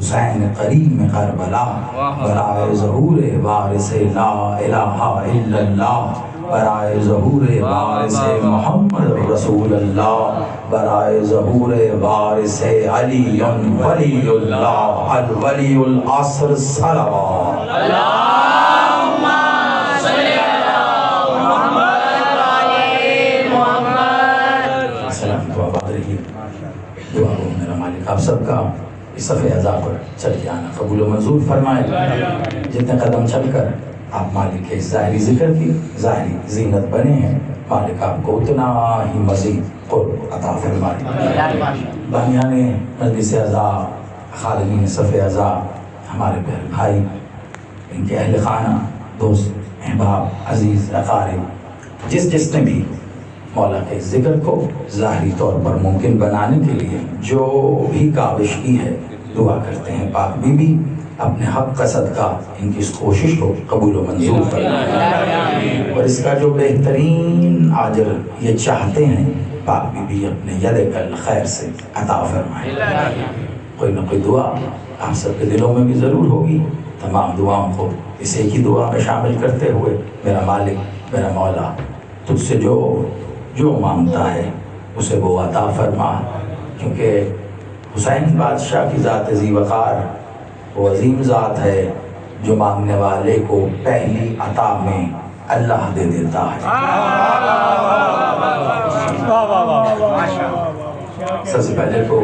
حسین کریم کربلا، برائے ظہور وارث لا الہ الا اللہ، برائے ظہور وارث محمد رسول اللہ، برائے ظہور وارث علی ولی اللہ الولی العصر صلوات۔ اللہم صلی علی محمد وعلی محمد۔ السلام تو آباد رہی، دعا ہو میرا مالک آپ سب کا اس صفحہ اعضاء پر چل کے آنا قبول و منظور فرمائے۔ جتنے قدم چل کر آپ مالک کے ظاہری ذکر کی ظاہری زینت بنے ہیں، مالک آپ کو اتنا ہی مزید قرب عطا فرمائے۔ بانیان مجلس اعضاء، خادمین صف اعضاء، ہمارے بہن بھائی، ان کے اہل خانہ، دوست احباب، عزیز اقارب، جس نے بھی مولا کے ذکر کو ظاہری طور پر ممکن بنانے کے لیے جو بھی کاوش کی ہے، دعا کرتے ہیں پاک بی بی اپنے حق کا صدقہ ان کی اس کوشش کو قبول و منظور فرمائے، اور اس کا جو بہترین اجر یہ چاہتے ہیں پاک بی بی اپنے ید کل خیر سے عطا فرمائے۔ کوئی نہ کوئی دعا آپ سب کے دلوں میں بھی ضرور ہوگی، تمام دعاؤں کو اس ایک ہی دعا میں شامل کرتے ہوئے، میرا مالک میرا مولا تجھ سے جو مانگتا ہے اسے وہ عطا فرما، کیونکہ حسین بادشاہ کی ذات ذی وقار وہ عظیم ذات ہے جو مانگنے والے کو پہلی عطا میں اللہ دے دیتا ہے۔ سب سے پہلے تو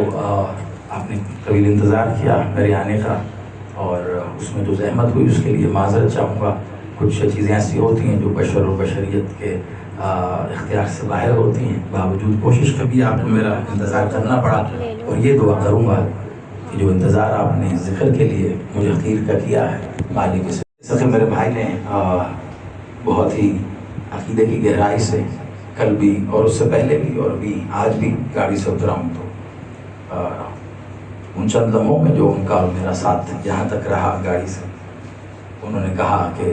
آپ نے طویل انتظار کیا میرے آنے کا، اور اس میں جو زحمت ہوئی اس کے لیے معذرت چاہوں گا۔ کچھ چیزیں ایسی ہوتی ہیں جو بشر و بشریت کے اختیار سے باہر ہوتی ہیں، باوجود کوشش کبھی آپ کو میرا انتظار کرنا پڑا، اور یہ دعا کروں گا کہ جو انتظار آپ نے ذکر کے لیے مجھے خیر کا کیا ہے، مالک سے میرے بھائی نے بہت ہی عقیدے کی گہرائی سے کل بھی اور اس سے پہلے بھی اور بھی آج بھی گاڑی سے اترا ہوں، تو ان چند لمحوں میں جو ان کا اور میرا ساتھ جہاں تک رہا گاڑی سے، انہوں نے کہا کہ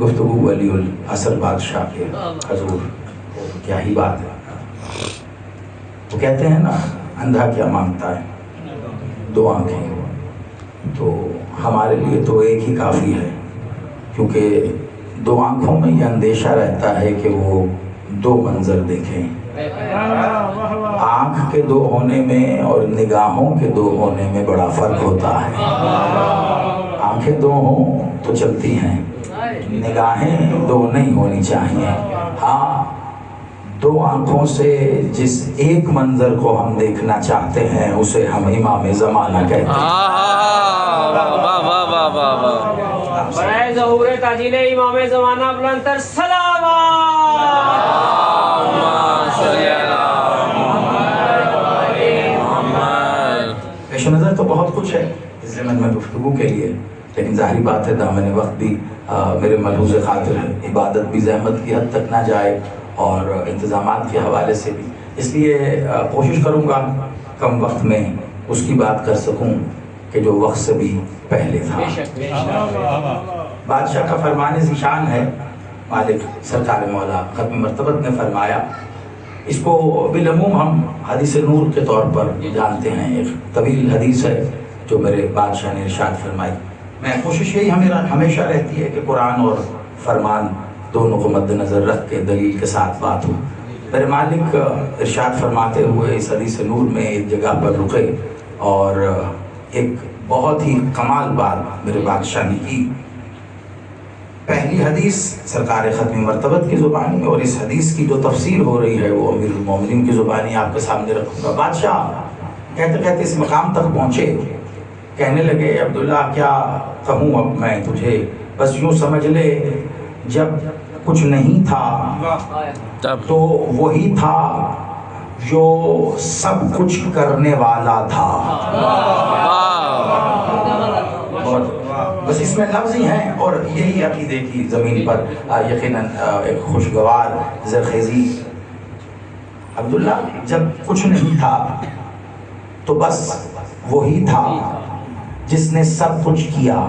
گفتگو ولی العصر بادشاہ کے حضور، کیا ہی بات ہے۔ وہ کہتے ہیں نا اندھا کیا مانگتا ہے، دو آنکھیں، تو ہمارے لیے تو ایک ہی کافی ہے، کیونکہ دو آنکھوں میں یہ اندیشہ رہتا ہے کہ وہ دو منظر دیکھیں۔ آنکھ کے دو ہونے میں اور نگاہوں کے دو ہونے میں بڑا فرق ہوتا ہے۔ آنکھیں دو ہوں تو چلتی ہیں، نگاہیں دو نہیں ہونی چاہیے۔ ہاں، دو آنکھوں سے جس ایک منظر کو ہم دیکھنا چاہتے ہیں اسے ہم امام زمانہ کہتے ہیں۔ برائے ظہور تاجیل امام زمانہ بلندتر صلوات۔ پیش نظر تو بہت کچھ ہے اس زمین میں گفتگو کے لیے، لیکن ظاہری بات ہے دامن وقت بھی میرے ملحوظ خاطر ہے، عبادت بھی زحمت کی حد تک نہ جائے اور انتظامات کے حوالے سے بھی، اس لیے کوشش کروں گا کم وقت میں اس کی بات کر سکوں کہ جو وقت سے بھی پہلے تھا۔ بادشاہ کا فرمان ذیشان ہے، مالک سرکار مولا ختم مرتبت نے فرمایا، اس کو بالعموم ہم حدیث نور کے طور پر جانتے ہیں، ایک طویل حدیث ہے جو میرے بادشاہ نے ارشاد فرمائی۔ میں کوشش یہی ہمیشہ رہتی ہے کہ قرآن اور فرمان دونوں کو مد نظر رکھ کے دلیل کے ساتھ بات ہو۔ میرے مالک ارشاد فرماتے ہوئے اس حدیث نور میں ایک جگہ پر رکے اور ایک بہت ہی کمال بات میرے بادشاہ نے کی۔ پہلی حدیث سرکار ختم مرتبت کی زبانی میں، اور اس حدیث کی جو تفسیر ہو رہی ہے وہ امیر المومنین کی زبانی آپ کے سامنے رکھوں گا۔ بادشاہ کہتے کہتے اس مقام تک پہنچے، کہنے لگے عبداللہ کیا کہوں اب میں تجھے، بس یوں سمجھ لے جب کچھ نہیں تھا تو وہی تھا جو سب کچھ کرنے والا تھا۔ بس اس میں لفظ ہی ہیں اور یہی عقیدے کی زمین پر یقیناً ایک خوشگوار زرخیزی۔ عبداللہ جب کچھ نہیں تھا تو بس وہی تھا جس نے سب کچھ کیا،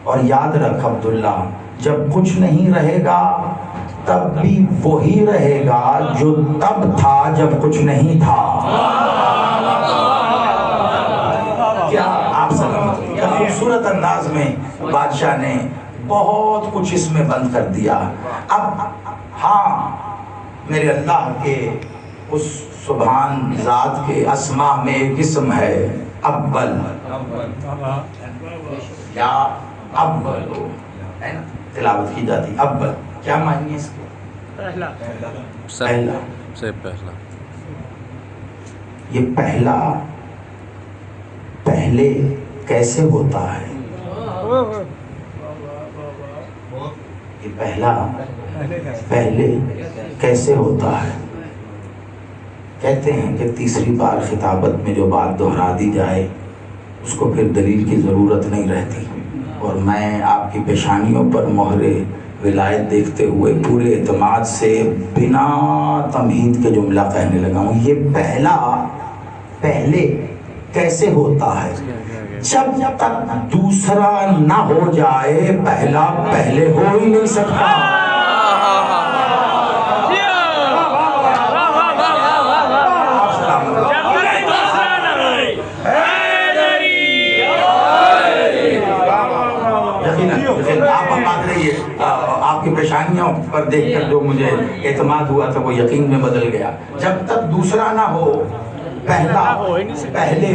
اور یاد رکھ عبداللہ جب کچھ نہیں رہے گا تب بھی وہی رہے گا جو تب تھا جب کچھ نہیں تھا۔ کیا آپ سلام خوبصورت انداز میں بادشاہ نے بہت کچھ اس میں بند کر دیا. اب ہاں میرے اللہ کے اس سبحان ذات کے اسماء میں ایک اسم ہے اول یا اول ہے نا, تلاوت کی جاتی. اول کیا معنی ہے اس کے؟ پہلا. سے پہلا. یہ پہلا پہلے کیسے ہوتا ہے؟ یہ پہلا پہلے کیسے ہوتا ہے؟ کہتے ہیں کہ تیسری بار خطابت میں جو بات دہرا دی جائے اس کو پھر دلیل کی ضرورت نہیں رہتی. اور میں آپ کی پیشانیوں پر مہر ولایت دیکھتے ہوئے پورے اعتماد سے بنا تمہید کے جملہ کہنے لگا ہوں. یہ پہلا پہلے کیسے ہوتا ہے؟ جب تک دوسرا نہ ہو جائے پہلا پہلے ہو ہی نہیں سکتا. آپ کی پیشانیوں پر دیکھ کر جو مجھے اعتماد ہوا تھا وہ یقین میں بدل گیا. جب تک دوسرا نہ ہو پہلا پہلے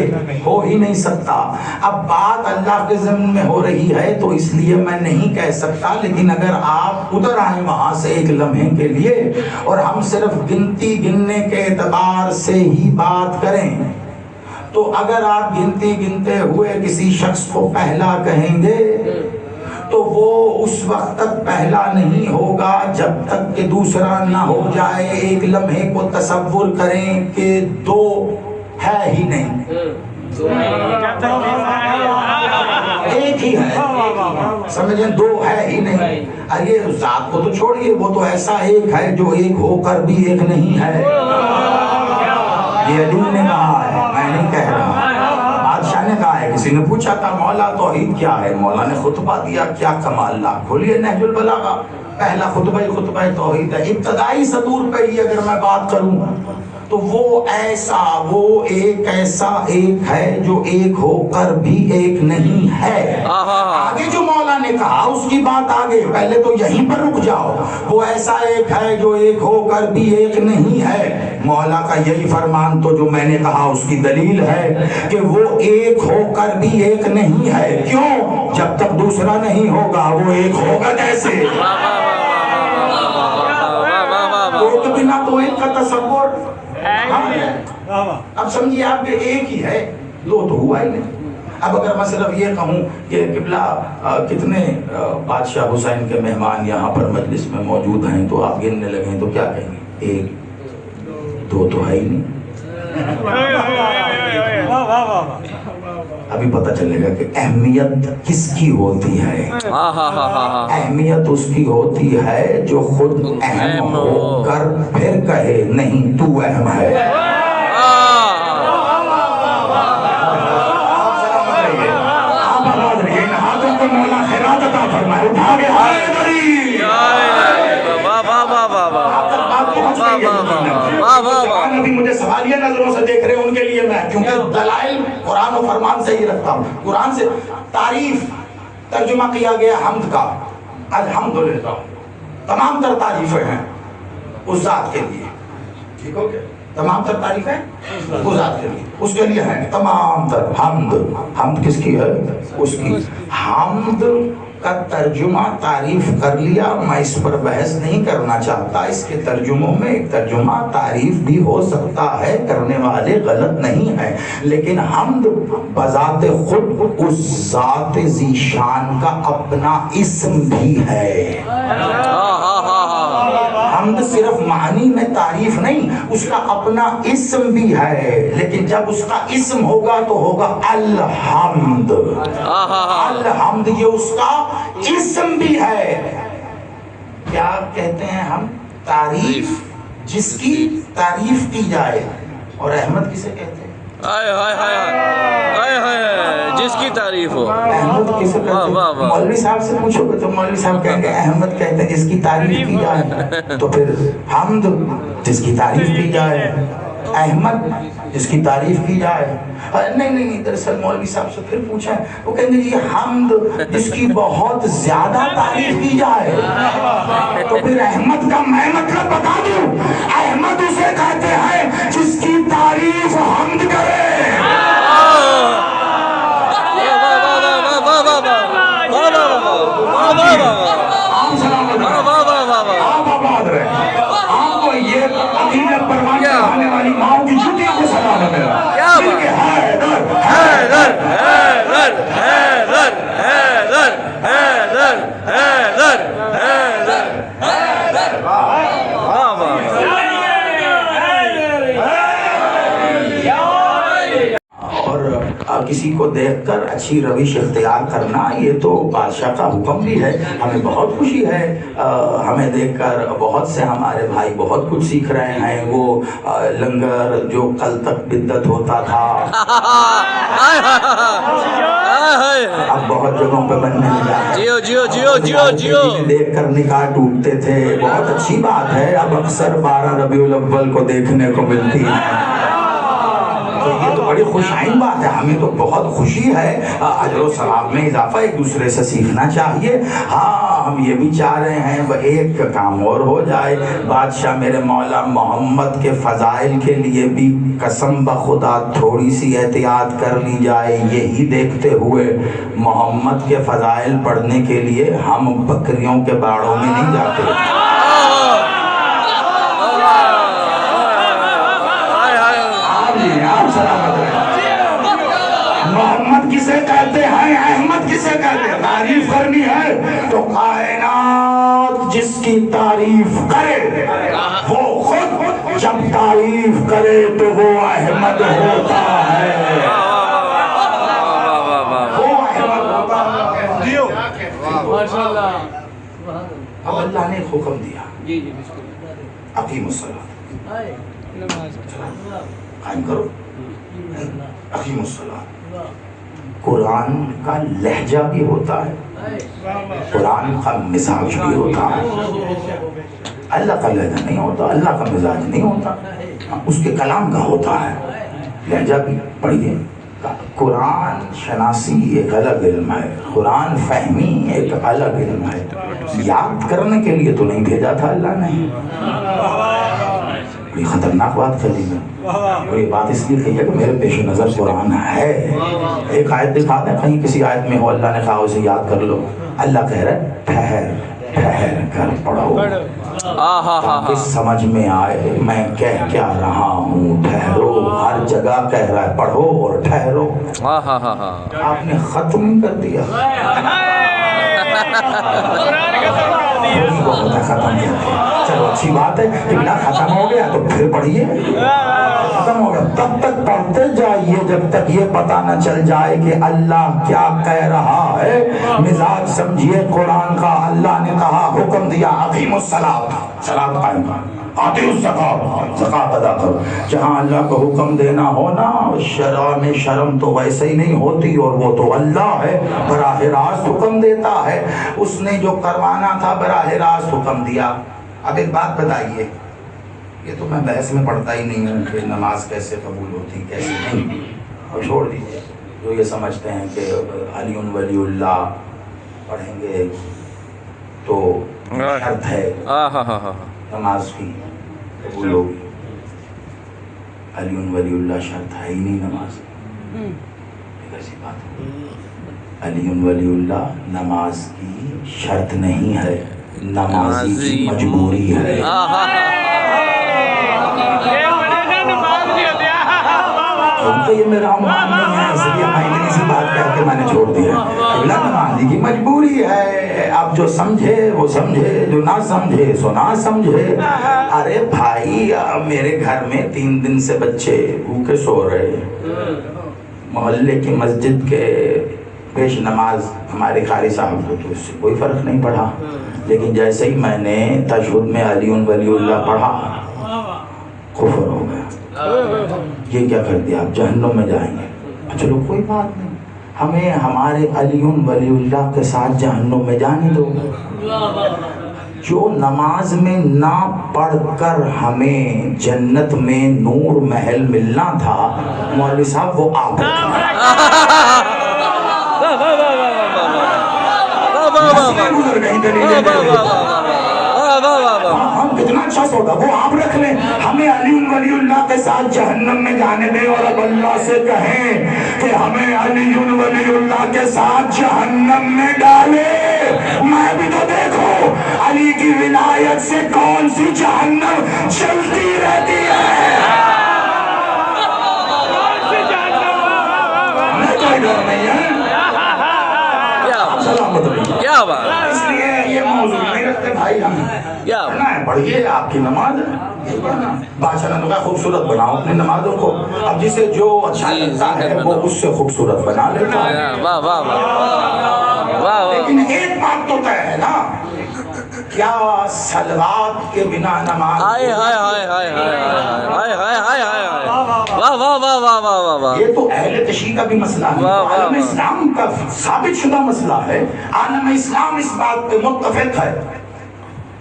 ہو ہی نہیں سکتا. اب بات اللہ کے ضمن میں ہو رہی ہے تو اس لیے میں نہیں کہہ سکتا, لیکن اگر آپ ادھر آئیں وہاں سے ایک لمحے کے لیے اور ہم صرف گنتی گننے کے اعتبار سے ہی بات کریں تو اگر آپ گنتی گنتے ہوئے کسی شخص کو پہلا کہیں گے تو وہ اس وقت تک پہلا نہیں ہوگا جب تک کہ دوسرا نہ ہو جائے. ایک لمحے کو تصور کریں کہ دو ہے ہی نہیں, ایک ہی ہے, سمجھیں, دو ہے ہی نہیں. ارے ذات کو تو چھوڑیے, وہ تو ایسا ایک ہے جو ایک ہو کر بھی ایک نہیں ہے. یہ علی نے کہا ہے, میں نہیں کہہ رہا. بادشاہ نے کہا ہے, کسی نے پوچھا تھا مولا توحید کیا ہے, مولا نے خطبہ دیا, کیا کمال. لا کھولیے نہج البلاغہ, پہلا خطبہ توحید ہے. ابتدائی سطور پہ ہی اگر میں بات کروں تو وہ ایسا, وہ ایک ایسا ایک ہے جو ایک ہو کر بھی ایک نہیں ہے. آگے جو مولا نے کہا اس کی بات آگے, پہلے تو یہیں پر رک جاؤ. وہ ایسا ایک ہے جو ایک ہو کر بھی ایک نہیں ہے. مولا کا یہی فرمان تو جو میں نے کہا اس کی دلیل ہے کہ وہ ایک ہو کر بھی ایک نہیں ہے. کیوں؟ جب تک دوسرا نہیں ہوگا وہ ایک ہوگا کیسے؟ ایک بنا تو ایک کا تصور. اب سمجھیے آپ کے ایک ہی ہے, دو تو ہوا ہی نہیں. اب اگر میں صرف یہ کہوں کہ قبلہ کتنے بادشاہ حسین کے مہمان یہاں پر مجلس میں موجود ہیں تو آپ گننے لگیں تو کیا کہیں گے؟ ایک, دو تو ہے ہی نہیں. ابھی پتہ چلے گا کہ اہمیت کس کی ہوتی ہے. اہمیت اس کی ہوتی ہے جو خود اہم ہو کر پھر کہے نہیں تو اہم ہے. آپ آواز رہیے نا, ہاتھوں کو مولا خیرات عطا فرمائے, اٹھا کے ابھی مجھے سوالیہ نظروں سے دیکھ رہے ہیں ان کے لیے میں, کیونکہ دلائل قرآن و فرمان سے ہی رکھتا ہوں. قرآن سے تعریف ترجمہ کیا گیا حمد کا, الحمدللہ, تمام تر تعریفیں ہیں اس ذات کے لیے. ٹھیک ہو گیا, تمام تر تعریفیں اس ذات کے لیے, اس کے لیے ہیں تمام تر. حمد, حمد کس کی ہے؟ اس کی. حمد کا ترجمہ تعریف کر لیا, میں اس پر بحث نہیں کرنا چاہتا. اس کے ترجموں میں ایک ترجمہ تعریف بھی ہو سکتا ہے, کرنے والے غلط نہیں ہیں, لیکن حمد بذات خود اس ذات ذی شان کا اپنا اسم بھی ہے. حمد صرف معنی میں تعریف نہیں, اس کا اپنا اسم بھی ہے, لیکن جب اس کا اسم ہوگا تو ہوگا الحمد. الحمد یہ اس کا اسم بھی ہے. کیا کہتے ہیں ہم؟ تعریف, جس کی تعریف کی جائے. اور احمد کسے کہتے ہیں؟ جس کی تعریف ہو. احمد کسے کہتے ہیں؟ مولوی صاحب سے پوچھو گے تو مولوی صاحب کہیں گے احمد کہتے ہیں جس کی تعریف کی جائے. تو پھر حمد جس کی تعریف کی جائے, احمد جس کی تعریف کی جائے. نہیں دراصل مولوی صاحب سے پھر پوچھیں. وہ کہیں گے یہ حمد جس کی بہت زیادہ تعریف کی جائے. تو پھر احمد کا میں مطلب بتا دوں. احمد اسے کہتے ہیں جس کی تعریف حمد کرے. آپ سلامت رہے. آپ کو یہ عقیدت پروان چڑھانے والی ماؤں کی جوتیوں کو سلام ہے. کسی کو دیکھ کر اچھی روش اختیار کرنا یہ تو بادشاہ کا حکم بھی ہے. ہمیں بہت خوشی ہے. ہمیں دیکھ کر بہت سے ہمارے بھائی بہت کچھ سیکھ رہے ہیں. وہ لنگر جو کل تک بدعت ہوتا تھا اب بہت جگہوں پہ بننے لگا. دیکھ کر نکاح ٹوٹتے تھے. بہت اچھی بات ہے. اب اکثر 12 ربیع الاول کو دیکھنے کو ملتی ہے. یہ تو بڑی خوش آئند بات ہے. ہمیں تو بہت خوشی ہے. اجر و ثواب میں اضافہ ایک دوسرے سے سیکھنا چاہیے. ہاں ہم یہ بھی چاہ رہے ہیں ایک کام اور ہو جائے. بادشاہ میرے مولا محمد کے فضائل کے لیے بھی قسم بخدا تھوڑی سی احتیاط کر لی جائے. یہی دیکھتے ہوئے محمد کے فضائل پڑھنے کے لیے ہم بکریوں کے باڑوں میں نہیں جاتے. محمد کسے کہتے ہیں, احمد کسے کہتے ہیں؟ تعریف کرنی ہے تو کائنات جس کی تعریف کرے وہ خود جب تعریف کرے تو وہ احمد ہوتا ہے. وہ احمد ہوتا ہے. اب اللہ نے حکم دیا اقیم الصلاۃ, قائم کرو, اقیم الصلاۃ. قرآن کا لہجہ بھی ہوتا ہے, قرآن کا مزاج بھی ہوتا ہے. اللہ کا لہجہ نہیں ہوتا, اللہ کا مزاج نہیں ہوتا, اس کے کلام کا ہوتا ہے. لہجہ بھی پڑھیے. قرآن شناسی ایک الگ علم ہے, قرآن فہمی ایک الگ علم ہے. یاد کرنے کے لیے تو نہیں بھیجا تھا اللہ نے. بڑی خطرناک بات کہی میں, اور یہ بات اس لیے کہی ہے کہ میرے پیش نظر قرآن ہے. ایک آیت دکھا دیں کہیں کسی آیت میں ہو اللہ نے کہا اسے یاد کر لو. اللہ کہہ رہے ٹھہر ٹھہر کر پڑھو تاکہ سمجھ میں آئے میں کہہ کیا رہا ہوں. ٹھہرو, ہر جگہ کہہ رہا ہے پڑھو اور ٹھہرو. آپ نے ختم کر دیا. ختم کیا. چلو اچھی بات ہے کہ بنا ختم ہو گیا تو پھر پڑھیے. ختم ہو گیا تب تک پڑھتے جائیے جب تک یہ پتہ نہ چل جائے کہ اللہ کیا کہہ رہا ہے. مزاج سمجھیے قرآن کا. اللہ نے کہا, حکم دیا اقیم الصلاۃ, صلاۃ قائم کر, آتوا الزکوٰۃ, زکوٰۃ ادا کرو. جہاں اللہ کو حکم دینا ہو نا, شرع میں شرم تو ویسے ہی نہیں ہوتی, اور وہ تو اللہ ہے براہ راست حکم دیتا ہے. اس نے جو کروانا تھا براہ راست حکم دیا. اب ایک بات بتائیے, یہ تو میں بحث میں پڑھتا ہی نہیں ہوں کہ نماز کیسے قبول ہوتی کیسے نہیں, اور چھوڑ دیجیے. جو یہ سمجھتے ہیں کہ علی ولی اللہ پڑھیں گے تو شرط ہے نماز کی قبول ہوگی. علی ولی اللہ شرط ہے ہی نہیں نماز. ایسی بات ہے, علی ولی اللہ نماز کی شرط نہیں ہے, نمازی کی مجبوری ہے. کیونکہ یہ میرا عنوان نہیں ہے, اس لیے میں نے اسی بات کہہ کے میں نے چھوڑ دیا. نمازی کی مجبوری ہے. اب جو سمجھے وہ سمجھے, جو نہ سمجھے سو نہ سمجھے. ارے بھائی میرے گھر میں 3 دن سے بچے بھوکے سو رہے. محلے کی مسجد کے پیش نماز ہمارے قاری صاحب کو تو اس سے کوئی فرق نہیں پڑا. لیکن جیسے ہی میں نے تشہد میں علی ولی اللہ پڑھا, کفر ہو گیا. یہ کیا کر دیا, آپ جہنم میں جائیں گے. چلو کوئی بات نہیں, ہمیں ہمارے علی ولی اللہ کے ساتھ جہنم میں جانے دو. جو نماز میں نہ پڑھ کر ہمیں جنت میں نور محل ملنا تھا، مولوی صاحب وہ آپ گزر گئی۔ ہم کتنا اچھا سودا وہ آپ رکھ لیں، ہمیں علی ولی اللہ کے ساتھ جہنم میں جانے دیں، اور اب اللہ سے کہیں کہ ہمیں علی ولی اللہ کے ساتھ جہنم میں ڈالے۔ میں بھی تو دیکھو علی کی ولایت سے کون سی جہنم چلتی رہتی ہے۔ ہمیں کوئی ڈر نہیں ہے، سلامت رہیے۔ کیا بات، اس لیے یہ موضوع نہیں رکھتے بھائی، ہم پڑھنا ہے پڑھیے، آپ کی نماز ہے، بادشاہ نے کہا خوبصورت بناؤ اپنی نمازوں کو، اب جسے جو اچھا لگتا ہے وہ اس سے خوبصورت بنا لیتا ہے۔ واہ واہ واہ واہ۔ لیکن ایک بات تو طے ہے نا، کیا صلوات کے بنا نماز؟ ہائے ہائے ہائے ہائے ہائے ہائے ہائے ہائے، واہ واہ واہ واہ واہ واہ۔ یہ تو اہل تشیع کا بھی مسئلہ ہے، عالم اسلام کا ثابت شدہ مسئلہ ہے، عالم اسلام اس بات پہ متفق ہے،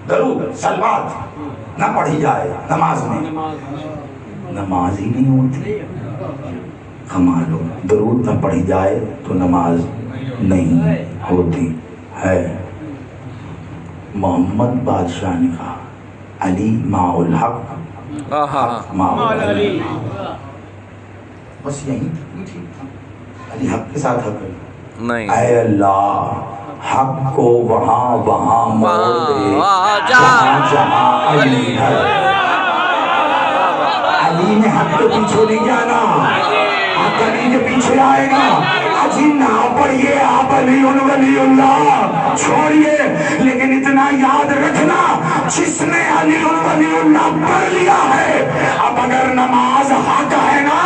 درود صلوات نہ پڑھی جائے نماز میں، نماز ہی نہیں ہوتی۔ کمال ہو، درود نہ پڑھی جائے تو نماز نہیں ہوتی ہے۔ محمد بادشاہ نے کہا علی ماء الحق، ماء العلی، بس یہی تھی، علی حق کے ساتھ حق ہے۔ نہیں، اے اللہ حق کو وہاں وہاں موڑ دے جہاں جہاں علی ہے۔ علی نے حق کے پیچھے نہیں جانا، حق علی کے پیچھے آئے گا۔ اجی نہ پڑھیے آپ علی ولی اللہ چھوڑیے، لیکن اتنا یاد رکھنا جس نے علی ولی اللہ پڑھ لیا ہے، اب اگر نماز حق ہے نا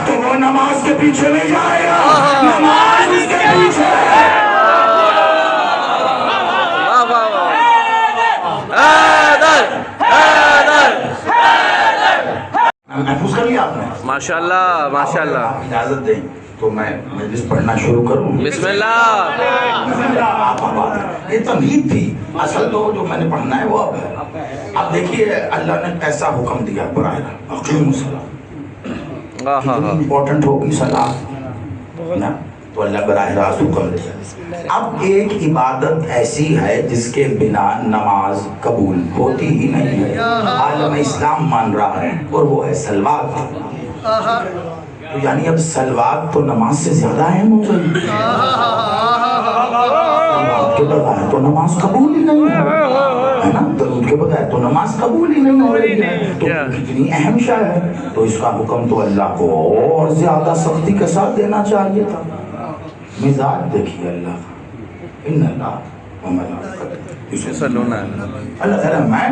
تو وہ نماز کے پیچھے نہیں جائے گا، نماز اس کے پیچھے ہے۔ محفوظ کر لیا آپ نے؟ ماشاء اللہ ماشاء اللہ۔ اجازت دیں تو میں مجلس پڑھنا شروع کروں؟ بسم اللہ۔ یہ تمہید تھی، اصل تو جو میں نے پڑھنا ہے وہ اب ہے۔ اب دیکھیے اللہ نے کیسا حکم دیا براہ راست، اقیموا الصلاۃ، کتنی امپورٹنٹ ہوگی صلاۃ نا، تو اللہ براہ راست حکم دیا۔ اب ایک عبادت ایسی ہے جس کے بنا نماز قبول ہوتی ہی نہیں ہے، عالم اسلام مان رہا ہے، اور وہ ہے صلوات۔ تو یعنی اب صلوات تو نماز سے زیادہ اہم ہو گئی، صلوات کے بغیر تو نماز قبول ہی نہیں ہے نا، درود کے بغیر تو نماز قبول ہی نہیں ہو رہی ہے، تو کتنی اہم شے ہے، تو اس کا حکم تو اللہ کو اور زیادہ سختی کے ساتھ دینا چاہیے تھا۔ مزاج دیکھیے اللہ کا، ان اللہ و ملائکتہ یصلون علی النبی، اللہ تعالیٰ میں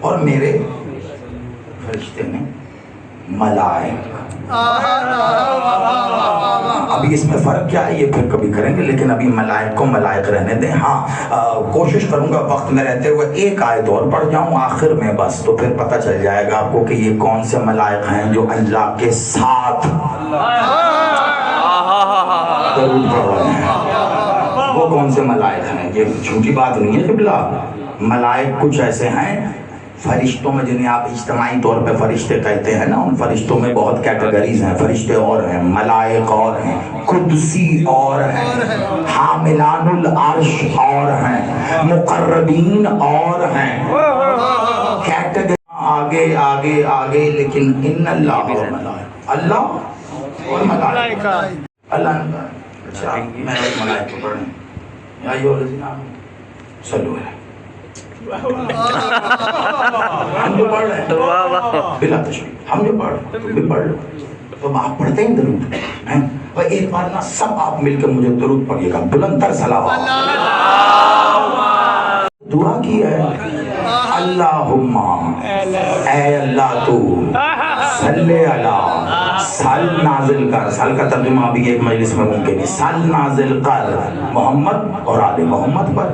اور میرے فرشتے نے ملائکہ، ابھی اس میں فرق کیا ہے یہ پھر کبھی کریں گے، لیکن ابھی ملائک کو ملائک رہنے دیں۔ ہاں کوشش کروں گا وقت میں رہتے ہوئے ایک آیت اور پڑھ جاؤں آخر میں بس، تو پھر پتہ چل جائے گا آپ کو کہ یہ کون سے ملائک ہیں جو اللہ کے ساتھ درود پڑھ رہے ہیں، وہ کون سے ملائک ہیں۔ یہ جھوٹی بات نہیں ہے قبلہ، ملائک کچھ ایسے ہیں فرشتوں میں جنہیں آپ اجتماعی طور پہ فرشتے کہتے ہیں نا، ان فرشتوں میں بہت کیٹیگریز ہیں، فرشتے اور ہیں، ملائک اور ہیں، قدسی اور ہیں، حاملان العرش اور ہیں، مقربین اور ہیں، کیٹیگری آگے آگے آگے، لیکن ان اللہ اور ملائک، اللہ اور ملائک، اللہ نے کہا اچھا میں ایک ملائک کو پڑھیں، یا ایھا الذین آمنوا صلوا علیہ، ہم جو پڑھ رہے ہیں بلا تشریح، ہم جو پڑھ رہے ہیں تم بھی پڑھ لو، تو آپ پڑھتے ہیں درود ہیں، اور ایک بار نا سب آپ مل کے مجھے درود پڑھیے گا، بلند تر صلوات، دعا کی ہے اللہم اے اللہ تو صلی علی، سل نازل کر، سل کا ترجمہ بھی ایک مجلس میں ممکن ہے، سل نازل کر محمد اور آل محمد پر،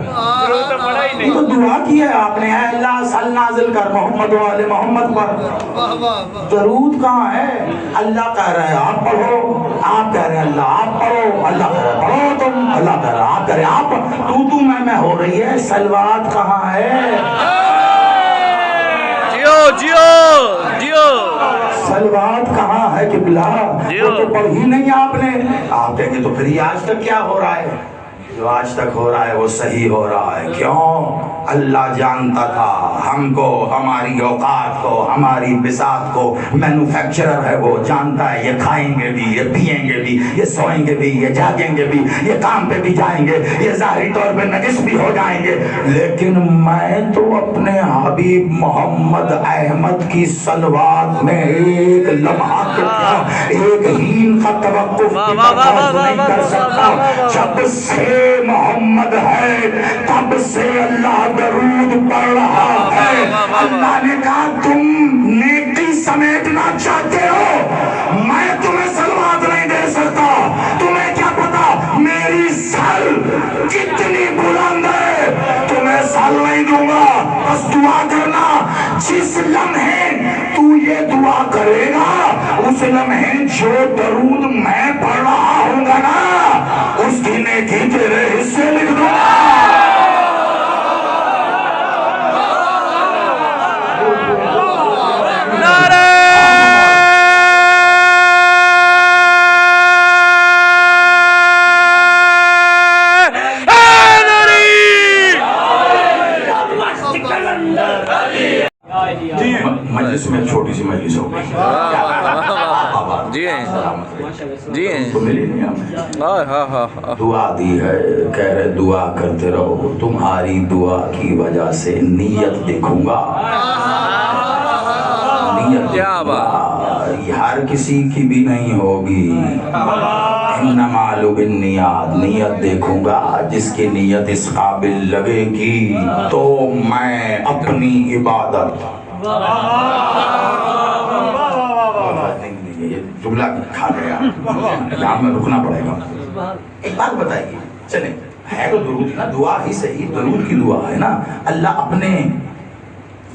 یہ تو دعا کی ہے آپ نے، اے اللہ سل نازل کر محمد و آل محمد پر۔ درود کہاں ہے؟ اللہ کہہ رہا ہے آپ پڑھو، آپ کہہ رہے ہیں اللہ آپ پڑھو، اللہ کہہ رہا ہے پڑھو تم، اللہ کہہ رہا ہے آپ کریں. آپ تو میں ہو رہی ہے, سلوات کہاں ہے؟ جیو جیو جیو. سلوات کہاں ہے قبلہ؟ وہ تو پڑھی نہیں آپ نے. آپ کہیں گے تو پھر یہ آج تک کیا ہو رہا ہے؟ جو آج تک ہو رہا ہے وہ صحیح ہو رہا ہے. کیوں؟ اللہ جانتا تھا ہم کو, ہماری اوقات کو, ہماری بساط کو. مینوفیکچرر ہے وہ, جانتا ہے یہ کھائیں گے بھی, یہ پئیں گے بھی, یہ سوئیں گے بھی, یہ جاگیں گے بھی, یہ کام پہ بھی جائیں گے, یہ ظاہری طور پہ نجس بھی ہو جائیں گے. لیکن میں تو اپنے حبیب محمد احمد کی صلوات میں ایک لمحہ ایک ہین کا توقف نہیں کر سکتا. جب سے محمد ہے تب سے اللہ درود پڑھ رہا ہے. اللہ نے کہا تم نیکی سمیٹنا چاہتے ہو, میں تمہیں صلوات نہیں دے سکتا. تمہیں کیا پتا میری سر کتنی بلند ہے, تمہیں سر نہیں دوں گا. بس دعا کرنا, جس لمحے تو یہ دعا کرے گا اس لمحے جو درود میں پڑھ رہا ہوں گا نا, اس کی نیکی تیرے حصے لکھ دوں گا. مجلس میں چھوٹی سی مجلس ہو گئی. جی ہیں جی ہیں. تو ملی نہیں ہمیں. ہاں ہاں ہاں. دعا دی ہے, کہہ رہے دعا کرتے رہو, تمہاری دعا کی وجہ سے نیت دیکھوں گا. نیت کیا بات, ہر کسی کی بھی نہیں ہوگی. انما بالنیات, نیت دیکھوں گا. جس کی نیت اس قابل لگے گی تو میں اپنی عبادت. یہ جملہ کھا گیا, یہاں میں رکنا پڑے گا. ایک بات بتائیے, چلیں ہے تو درود نا, دعا ہی صحیح, درود کی دعا ہے نا. اللہ اپنے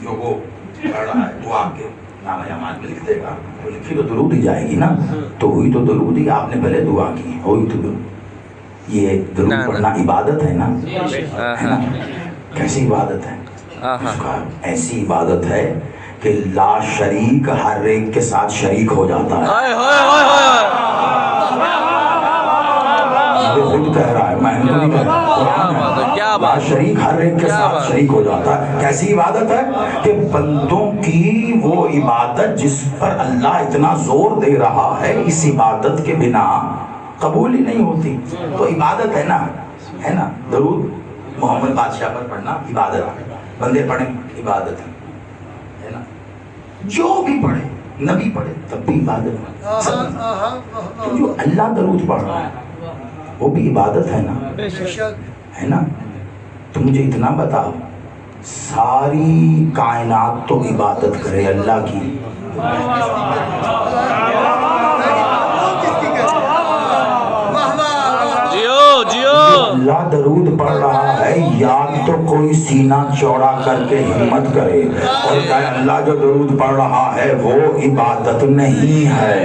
جو وہ پڑھ رہا ہے دعا کے نام اعمال میں لکھ دے گا, تو لکھی تو درود ہی جائے گی نا. تو ہوئی تو درود ہی, آپ نے پہلے دعا کی, ہوئی تو درود. یہ درود پڑھنا عبادت ہے نا, ہے نا. کیسی عبادت ہے؟ اس کا ایسی عبادت ہے کہ لا شریک ہر ایک کے ساتھ شریک ہو جاتا ہے. خود کہہ رہا ہے, میں نہیں کہہ رہا. لا شریک ہر ایک کے ساتھ شریک ہو جاتا ہے. کیسی عبادت ہے کہ بندوں کی وہ عبادت جس پر اللہ اتنا زور دے رہا ہے, اس عبادت کے بنا قبول ہی نہیں ہوتی. تو عبادت ہے نا, ہے نا. درود محمد بادشاہ پر پڑھنا عبادت, بندے پڑھیں عبادت ہے نا. جو بھی پڑھے, نبی پڑھے تب بھی عبادت ہے. تو جو اللہ درود پڑھ رہا ہے وہ بھی عبادت ہے نا, ہے نا. تو مجھے اتنا بتاؤ, ساری کائنات تو عبادت کرے اللہ کی, اللہ درود پڑھ رہا ہے, یا تو کوئی سینہ چوڑا کر کے ہمت کرے اور کہے اللہ جو درود پڑھ رہا ہے وہ عبادت نہیں ہے.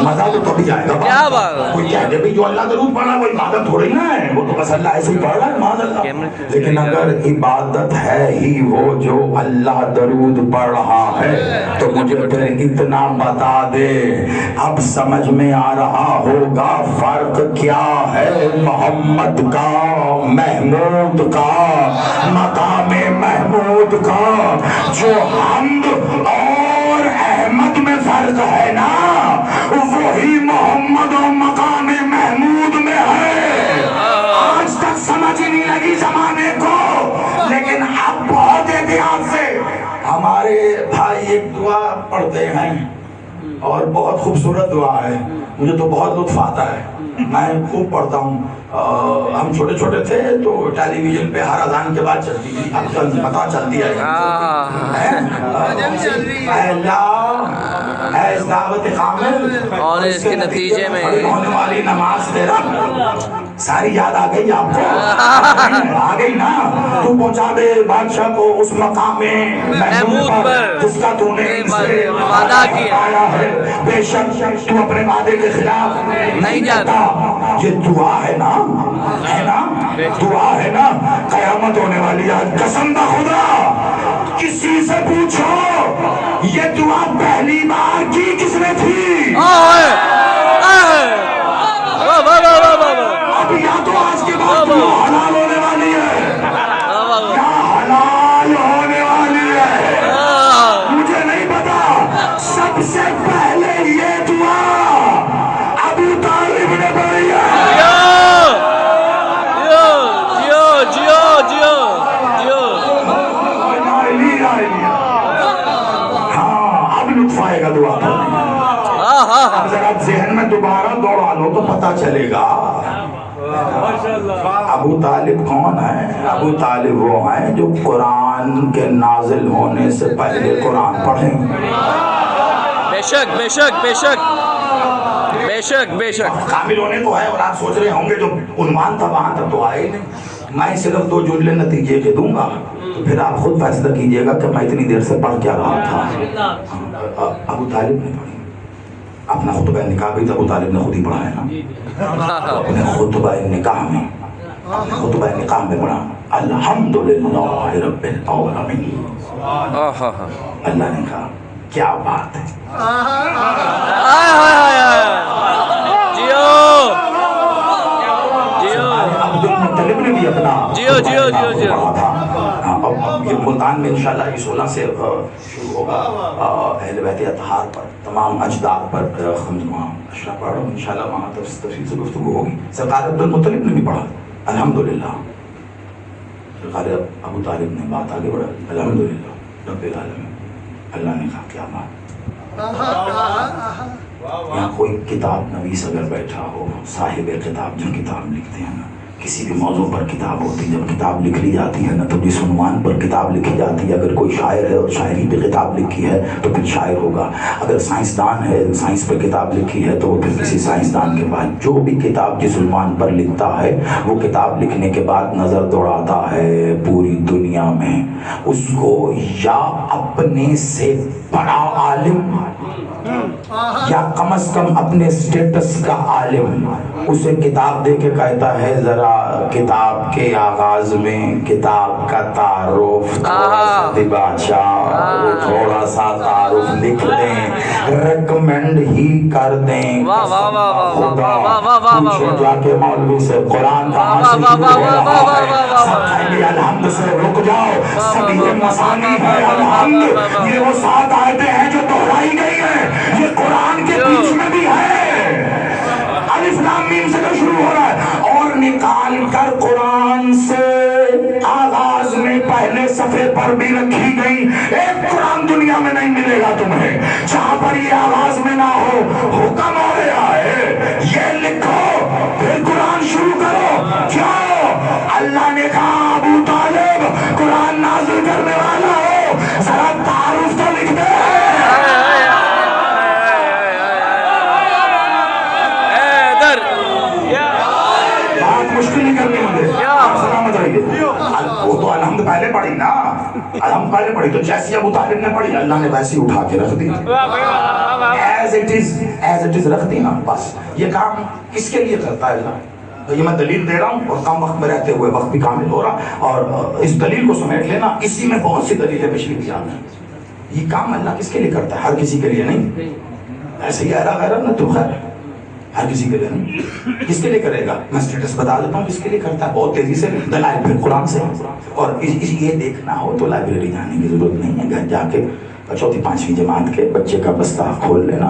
مزہ تو تبھی جائے گا. کیا بات ہے, کوئی کہہ دے بھی جو اللہ درود پڑھ رہا ہے وہ عبادت تھوڑی نا ہے, وہ تو بس اللہ ایسے ہی پڑھ رہا ہے, معاذ اللہ. لیکن اگر عبادت ہے ہی وہ جو اللہ درود پڑھ رہا ہے, تو مجھے پھر اتنا بتا دے, اب سمجھ میں آ رہا ہوگا فرق کیا ہے محمد کا, محمود کا, مقام محمود کا. جو حمد اور احمد میں فرق ہے نا, وہی محمد و مقام محمود میں ہے. آج تک سمجھ ہی نہیں لگی زمانے کو, لیکن اب بہت احتیاط سے. ہمارے بھائی ایک دعا پڑھتے ہیں اور بہت خوبصورت دعا ہے, مجھے تو بہت لطف آتا ہے. میں خوب پڑھتا ہوں. ہم چھوٹے چھوٹے تھے تو ٹیلی ویژن پہ ہر اذان کے بعد چلتی تھی. اب تو پتہ چلتی ہے. اے اللہ اے دعوت کامل اور اس کے نتیجے میں ہونے والی نماز تیرا ساری یاد آ گئی آپ کو. آ گئی نا. تو پہنچا دے بادشاہ کو اس مقام محمود پر جس کا تو نے وعدہ کیا ہے. بے شک تو اپنے وعدے کے خلاف نہیں جاتا. یہ دعا ہے نا, ہے نا, دعا ہے نا. قیامت ہونے والی آج قسم بخدا کسی سے پوچھو یہ دعا پہلی بار کی کس نے تھی. اب یا تو آج کے بعد دعا حلال ہونے والی ہے یا حلال ہونے والی ہے, مجھے نہیں پتا. سب سے پہلے یہ دعا ابو طالب نے پڑھی ہے. ہاں اب لطف آئے گا دعا پڑھنے. اب ذرا ذہن میں دوبارہ دوڑا لو تو پتہ چلے گا. ابو طالب کون ہے؟ ابو طالب وہ ہیں جو قرآن کے نازل ہونے سے پہلے قرآن پڑھیں. بے شک بے شک بے شک بے شک بے شک. کامل ہونے تو ہے. اور آپ سوچ رہے ہوں گے جو عنوان تھا وہاں تک تو آئے نہیں. میں صرف 2 جملے نتیجے کے دوں گا تو پھر آپ خود فیصلہ کیجئے گا کہ میں اتنی دیر سے پڑھ کیا رہا تھا. ابو طالب نے پڑھی اپنا خطبہ نکاح بھی تو ابو طالب نے خود ہی پڑھا ہے نا. اپنے خطبہ نکاح میں پڑھا الحمدللہ رب العالمین. اللہ نے کہا کیا بات ہے. عبد المطلب نے بھی اپنا پڑھا تھا. اب یہ ملتان میں انشاءاللہ یہ 16 سے شروع ہوگا. اہل بیت اطہار پر تمام اجداد پر وہاں اشرا پڑھ رہا ہوں. انشاءاللہ وہاں تفصیل سے گفتگو ہوگی. سرکار عبد المطلب نے بھی پڑھا الحمدللہ. سرکار ابو طالب نے بات آگے بڑھا الحمدللہ رب العالمین. اللہ نے کہا کیا بات. یہاں کوئی کتاب نویس اگر بیٹھا ہو, صاحب کتاب جو کتاب لکھتے ہیں نا, کسی بھی موضوع پر کتاب ہوتی ہے, جب کتاب لکھ لی جاتی ہے نا تو جس عنوان پر کتاب لکھی جاتی ہے, اگر کوئی شاعر ہے اور شاعری پہ کتاب لکھی ہے تو پھر شاعر ہوگا. اگر سائنسدان ہے, سائنس پہ کتاب لکھی ہے تو وہ پھر کسی سائنسدان کے بعد. جو بھی کتاب جس عنوان پر لکھتا ہے وہ کتاب لکھنے کے بعد نظر دوڑاتا ہے پوری دنیا میں, اس کو یا اپنے سے بڑا عالم یا کم از کم اپنے سٹیٹس کا عالم اسے کتاب دے کے کہتا ہے ذرا کتاب کے آغاز میں کتاب کا تعارف تھوڑا سا تعارف لکھ دیں, ریکمینڈ ہی کر دیں. پوچھو جا کے مولوی سے قرآن کہاں سے شروع ہو رہا ہے. سب کہیں گے الحمد سے رک جاؤ, سب یہ مسانی ہے الحمد. یہ وہ 7 آیتیں ہیں جو دہرائی گئی ہیں, یہ قرآن کے بیچ میں بھی ہے. الف لام میم سے شروع ہو رہا ہے. اور نکال کر قرآن سے آغاز میں پہلے صفحے پر بھی رکھی گئی ایک قرآن دنیا میں نہیں ملے گا تمہیں جہاں پر یہ آغاز میں نہ ہو. حکم ہو گیا ہے یہ لکھو پھر قرآن شروع کرو. کیوں؟ اللہ نے کہا ابو طالب قرآن نازل کرنے والا ہو, ذرا تعارف تو لکھ دے. مشکل نہیں کرنی مجھے. سلامت رہیے. وہ تو الحمد پہلے پڑھی نا, الحمد پہلے پڑھی تو جیسی ابو طالب نے پڑھی اللہ نے ویسی اٹھا کے رکھ دی. ایز اٹ از رکھ دی نا. بس یہ کام کس کے لیے کرتا ہے اللہ؟ یہ میں دلیل دے رہا ہوں اور کم وقت میں رہتے ہوئے وقت بھی کامل ہو رہا, اور اس دلیل کو سمیٹ لینا, اسی میں بہت سی دلیلیں تشریفیات ہیں. یہ کام اللہ کس کے لیے کرتا ہے؟ ہر کسی کے لیے نہیں. ایسے ہی ایرا غیرہ نہ تو خیر ہر کسی کے لیے نہیں. کس کے لیے کرے گا؟ میں سٹیٹس بتا دیتا ہوں کس کے لیے کرتا ہے بہت تیزی سے. دلائل پھر قرآن سے. اور یہ دیکھنا ہو تو لائبریری جانے کی ضرورت نہیں ہے. گھر جا کے 4th 5ویں جماعت کے بچے کا بستہ کھول لینا,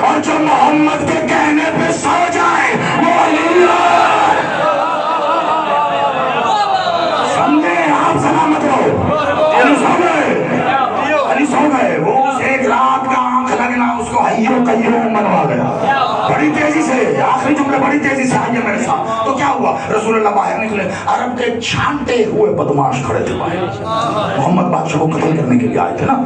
اور جو محمد کے کہنے پہ سو جائے وہ علی ہے. سمجھے آپ سلامت ہو. علی سو گئے, علی سو گئے. وہ اس ایک رات کا آنکھ لگنا اس کو حی و قیوم بنوا گیا. بڑی تیزی سے آخری جملے بڑی تیزی سے آئیے میرے ساتھ. تو کیا ہوا؟ رسول اللہ باہر نکلے. عرب کے چھانٹے ہوئے بدماش کھڑے تھے باہر, محمد بادشاہ کو قتل کرنے کے لیے آئے تھے نا.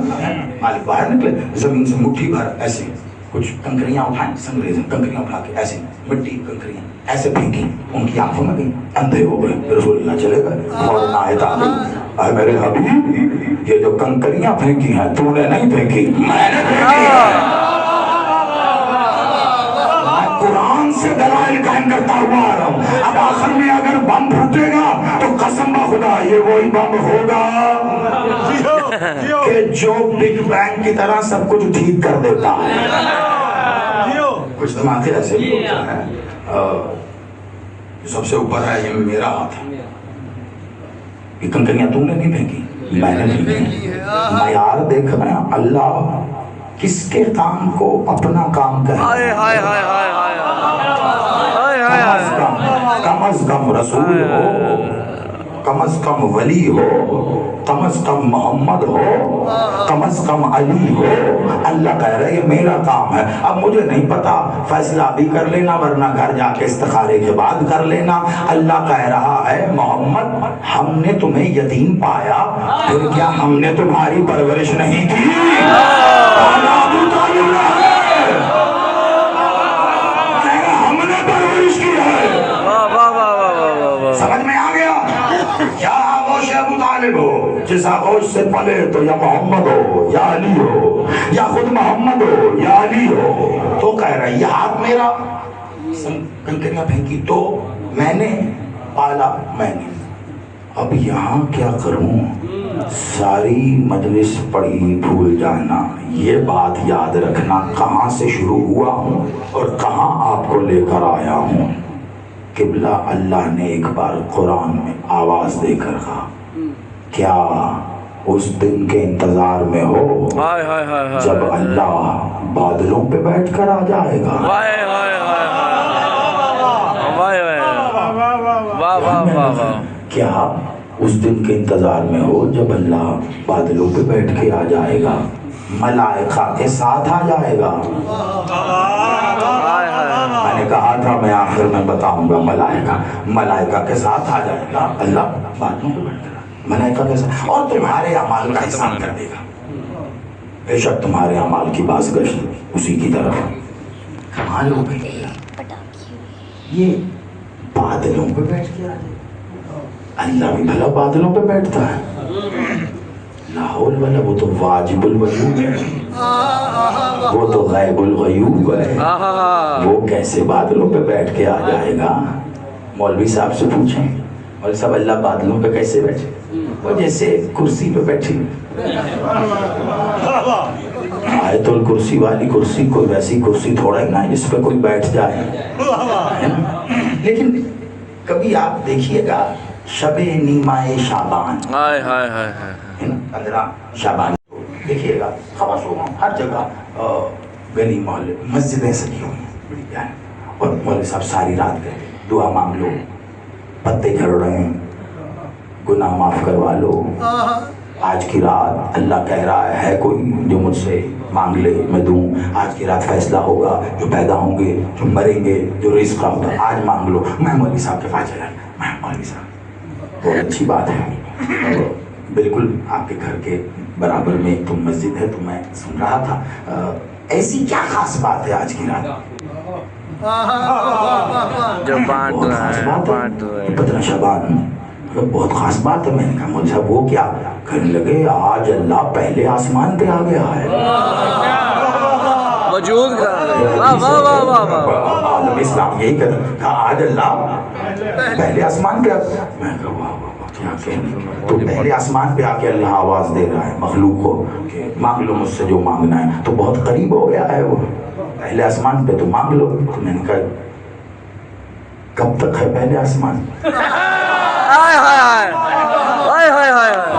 مالک باہر نکلے, زمین سے مٹھی بھر ایسے کچھ کنکریاں اٹھائیں, سنگریز کنکریاں اٹھا کے ایسے مٹی کنکریاں ایسے پھینکی, ان کی آنکھوں میں گئی, اندھے ہو گئے. رسول اللہ چلے گئے. اور آیت آ گئی, اے میرے حبیب یہ جو کنکریاں پھینکی ہیں تو نے نہیں پھینکی, میں نے پھینکی ہے. قرآن سے دلائل قائم کرتا ہوا آ رہا ہوں. اب آخر میں اگر بم پھوٹے گا تو قسم بخدا یہ وہی بم ہوگا کہ جو بگ بینگ کی طرح سب کچھ ٹھیک کر دیتا ہے. کچھ دماغ ایسے بھی ہوتا ہے, سب سے اوپر ہے, یہ میرا ہاتھ ہے. یہ کنکریاں تم نے نہیں پھینکی, میں نے پھینکی. معیار دیکھ رہے ہیں اللہ کس کے کام کو اپنا کام کرے. کم از کم رسول ہو, کم از کم ولی ہو, کم از کم محمد ہو, کم از کم علی ہو. اللہ کہہ رہا ہے یہ میرا کام ہے. اب مجھے نہیں پتا, فیصلہ بھی کر لینا ورنہ گھر جا کے استخارے کے بعد کر لینا. اللہ کہہ رہا ہے محمد ہم نے تمہیں یتیم پایا, پھر کیا ہم نے تمہاری پرورش نہیں کی؟ ہم نے پرورش کی ہے. سمجھ میں آ گیا؟ یا آغوش ابو طالب ہو, جس آغوش سے پلے تو یا محمد ہو یا علی ہو, یا خود محمد ہو یا علی ہو. تو کہہ رہا ہے یہ ہاتھ میرا, کنکریاں پھینکی تو میں نے پالا, میں نے. اب یہاں کیا کروں, ساری مجلس پڑھی بھول جانا. یہ بات یاد رکھنا کہاں سے شروع ہوا ہوں اور کہاں آپ کو لے کر آیا ہوں. قبلہ اللہ نے ایک بار قرآن میں آواز دے کر کہا, کیا اس دن کے انتظار میں ہو جب اللہ بادلوں پہ بیٹھ کر آ جائے گا. کیا اس دن کے انتظار میں ہو جب اللہ بادلوں پہ بیٹھ کے آ جائے گا, ملائکہ کے ساتھ آ جائے گا. میں نے کہا تھا میں آخر میں بتاؤں گا, ملائکہ کے ساتھ آ جائے گا اللہ بادلوں پہ بیٹھ کر, ملائکہ کے ساتھ, اور تمہارے اعمال کا حساب کر دے گا. بے شک تمہارے اعمال کی بازگشت اسی کی طرف. کمال ہو گئی, یہ بادلوں پہ بیٹھ کے آ جائے. اللہ بھی بھلا بادلوں پہ بیٹھتا ہے, لاحول والا وہ تو واجب الوجود ہے, وہ تو غیب الغیوب ہے, وہ کیسے بادلوں پہ بیٹھ کے آ جائے گا. مولوی صاحب سے پوچھیں, مولوی صاحب اللہ بادلوں پہ کیسے بیٹھے؟ وہ جیسے کرسی پہ بیٹھی. آیت الکرسی والی کرسی کوئی ویسی کرسی تھوڑا ہی نا جس پہ کوئی بیٹھ جائے. لیکن کبھی آپ دیکھیے گا شب نیمائے شعبان, 15 شعبان دیکھیے گا, خواصوں ہر جگہ گلی محلے مسجدیں سجی ہوئی ہیں بڑی پیاری, اور مولوی صاحب ساری رات گئے, دعا مانگ لو, پتے جھڑ رہے ہیں, گناہ معاف کروا لو. آج کی رات اللہ کہہ رہا ہے کوئی جو مجھ سے مانگ لے میں دوں. آج کی رات فیصلہ ہوگا, جو پیدا ہوں گے, جو مریں گے, جو رزق ہوگا, آج مانگ لو. میں مولوی صاحب کے پاس چلا, میں مولوی صاحب بہت اچھی بات ہے, بالکل آپ کے گھر کے برابر میں ایک تو مسجد ہے, تو میں سن رہا تھا ایسی کیا خاص بات ہے آج کی رات جو بانٹ رہا ہے 15 شعبان, بہت خاص بات ہے. میں نے کہا مولوی صاحب وہ کیا؟ کہنے لگے آج اللہ پہلے آسمان پہ آ گیا ہے. وجود عالم اسلام یہی کہا آج اللہ پہلے آسمان پہ. میں کہا واہ کیا کہنے, تو پہلے آسمان پہ آ کے اللہ آواز دے رہا ہے مخلوق کو کہ مانگ لو مجھ سے جو مانگنا ہے. تو بہت قریب ہو گیا ہے وہ, پہلے آسمان پہ تو مانگ لو. تو میں نے کہا کب تک ہے پہلے آسمان؟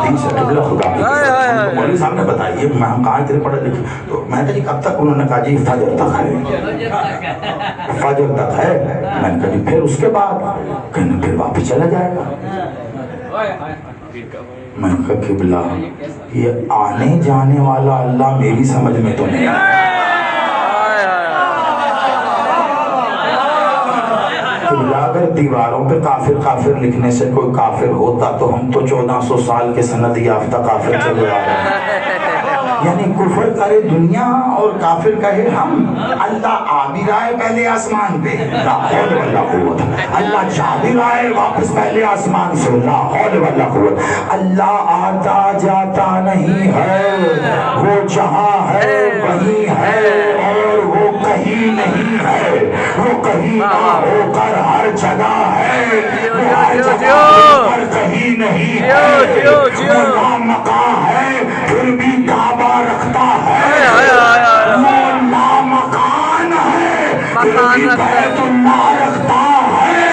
حدیث ہے قبلہ خدا کی قسم۔ تو مولوی صاحب نے بتائیے میں کہاں اتنے پڑھے لکھے، تو میں نے کہا جی کب تک؟ انہوں نے کہا جی فجر تک ہے، فجر تک ہے۔ میں نے کہا جی پھر اس کے بعد؟ کہنے پھر واپس چلا جائے گا۔ میں نے کہا قبلہ یہ آنے جانے والا اللہ میری سمجھ میں تو نہیں آیا۔ اگر دیواروں پہ کافر کافر لکھنے سے کوئی کافر ہوتا تو ہم تو 1400 سال کے سند یافتہ کافر چلے آ رہے ہیں۔ یعنی کفر کرے دنیا اور کافر کہے ہم۔ اللہ آ بھی رہا ہے پہلے آسمان پہ، لا حول ولا قوت، اللہ جا بھی رہا ہے واپس پہلے آسمان سے، لا حول ولا قوت۔ اللہ آتا جاتا نہیں ہے، وہ جہاں ہے وہیں ہے، اور وہ کہیں نہیں ہے، وہ کہیں نہ ہو کر ہر جگہ ہے، وہ ہر جگہ پر کہیں نہیں ہے، وہ لامکاں ہے پھر بھی کعبہ رکھتا ہے، وہ لامکان ہے پھر بھی بیت اللہ رکھتا ہے۔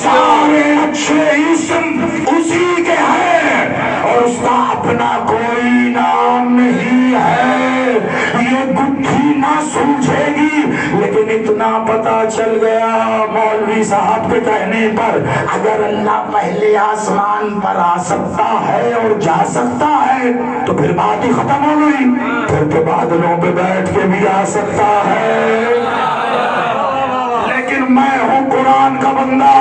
سارے اچھے اسم اسی کے ہیں اور اس کا اپنا کوئی نام نہیں ہے۔ یہ گٹھی نہ سلجھے گی، لیکن اتنا پتا چل گیا مولوی صاحب کے کہنے پر، اگر اللہ پہلے آسمان پر آ سکتا ہے اور جا سکتا ہے تو پھر بات ہی ختم ہو گئی، پھر تو بادلوں پہ بیٹھ کے بھی آ سکتا ہے۔ لیکن میں ہوں قرآن کا بندہ،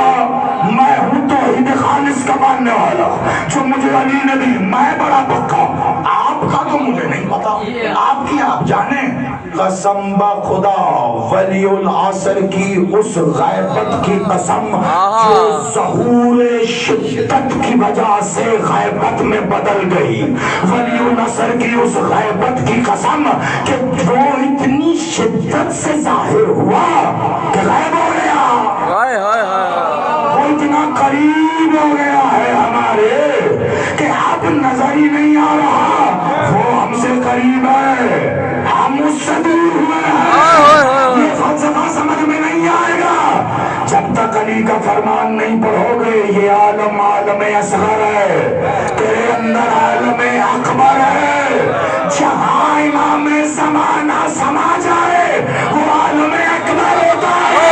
میں ہوں توحید خالص کا ماننے والا، جو مجھے علی نے دی، میں بڑا پکا۔ آپ کا تو مجھے نہیں پتا، آپ کی آپ جانیں۔ قسم با خدا ولی العصر کی اس غیبت کی قسم جو ظہور شدت کی وجہ سے غیبت میں بدل گئی، ولی العصر کی اس غیبت کی قسم کہ وہ اتنی شدت سے ظاہر ہوا کہ غائب ہو گیا، وہ اتنا قریب ہو گیا ہے ہمارے کہ اب نظر ہی نہیں آ رہا، وہ ہم سے قریب ہے، ہم اس سے دور ہوئے ہیں۔ یہ فلسفہ سمجھ میں نہیں آئے گا جب تک علی کا فرمان نہیں پڑھو گے۔ یہ عالم عالم اصغر ہے، تیرے اندر عالم اکبر ہے، جہاں امام زمانہ سما جائے وہ عالم اکبر ہوتا ہے۔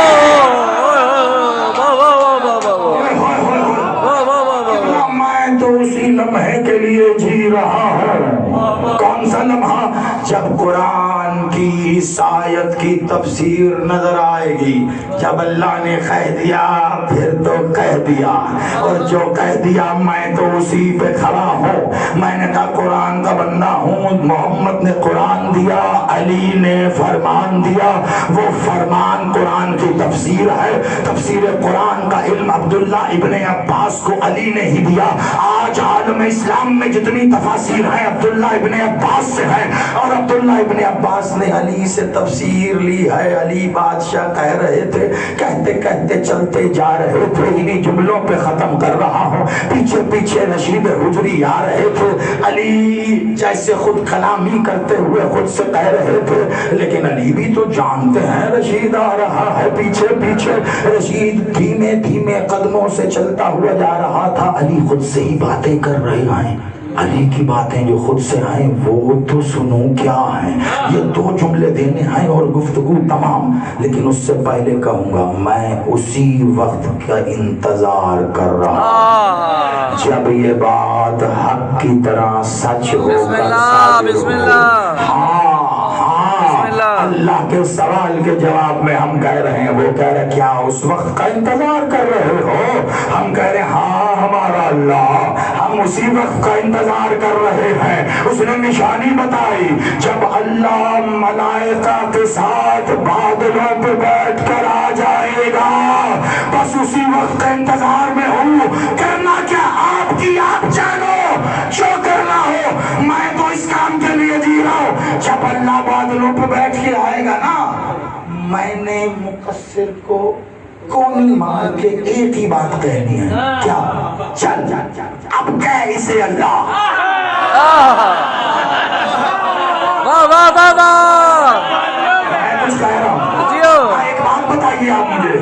میں تو اسی لمحے کے لیے جی رہا ہوں۔ کون سا لمحہ؟ جب قرآن کی اس آیت کی تفسیر نظر آئے گی، جب اللہ نے کہہ دیا پھر تو کہہ دیا، اور جو کہہ دیا میں تو اسی پہ کھڑا ہوں۔ میں نے کہا قرآن کا بندہ ہوں، محمد نے قرآن دیا، علی نے فرمان دیا، وہ فرمان قرآن کی تفسیر ہے، تفسیر قرآن کا علم عبداللہ ابن عباس کو علی نے ہی دیا۔ آج عالم اسلام میں جتنی تفاسیر ہیں عبداللہ ابن عباس سے ہیں، اور عبداللہ ابن عباس نے علی سے تفسیر لی ہے۔ علی بادشاہ کہہ رہے تھے، کہتے کہتے چلتے جا رہے تھے، انہی جملوں پہ ختم کر رہا ہوں، پیچھے پیچھے رشید حجری آ رہے تھے، علی جیسے خود کلامی کرتے ہوئے خود سے کہہ رہے تھے، لیکن علی بھی تو جانتے ہیں رشید آ رہا ہے پیچھے پیچھے۔ رشید دھیمے دھیمے قدموں سے چلتا ہوا جا رہا تھا، علی خود سے ہی باتیں کر رہے ہیں۔ علی کی باتیں جو خود سے آئیں وہ تو سنو کیا ہیں، یہ 2 جملے دینے ہیں اور گفتگو تمام۔ لیکن اس سے پہلے کہوں گا میں اسی وقت کا انتظار کر رہا جب یہ بات حق کی طرح سچ ہو کر ثابت ہو۔ اللہ کے سوال کے جواب میں ہم کہہ رہے ہیں، وہ کہہ رہے کیا اس وقت کا انتظار کر رہے ہو؟ ہم کہہ رہے ہاں ہمارا اللہ، ہم اسی وقت کا انتظار کر رہے ہیں۔ اس نے نشانی بتائی، جب اللہ ملائکہ کے ساتھ بادلوں پہ بیٹھ کر آ جائے گا، بس اسی وقت کا انتظار میں ہوں۔ کرنا کیا آپ کی آپ جانو، جو کرنا ہو، میں تو اس کام کے لیے جی رہا ہوں۔ جب اللہ بادلوں پہ بیٹھ کے آئے گا نا، میں نے مقصر کو کونی مار کے ایک ہی بات کہنی ہے، کیا؟ چل اب کہہ اسے اللہ۔ میں کچھ کہہ رہا ہوں، ایک بات بتائیے آپ مجھے،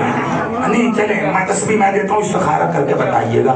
نہیں چلیں میں تسبیح میں دیتا ہوں، استخارہ کر کے بتائیے گا،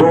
2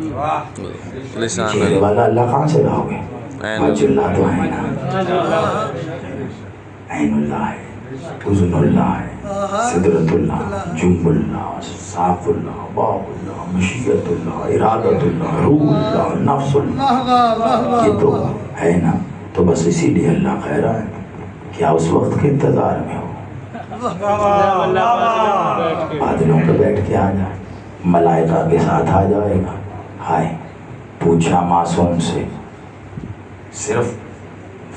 لسان چہرے والا اللہ کہاں سے لاؤ گے؟ وجہ اللہ تو ہے نا، عین اللہ ہے، اذن اللہ ہے، سدرت اللہ، جنب اللہ، ساق اللہ، باب اللہ، مشیت اللہ، ارادت اللہ، روح اللہ، نفس اللہ، یہ تو ہے نا۔ تو بس اسی لیے اللہ کہہ رہا ہے کیا اس وقت کے انتظار میں ہو؟ بادلوں پہ بیٹھ کے آ جائے، ملائکہ کے ساتھ آ جائے گا۔ ہائے، پوچھا معصوم سے، صرف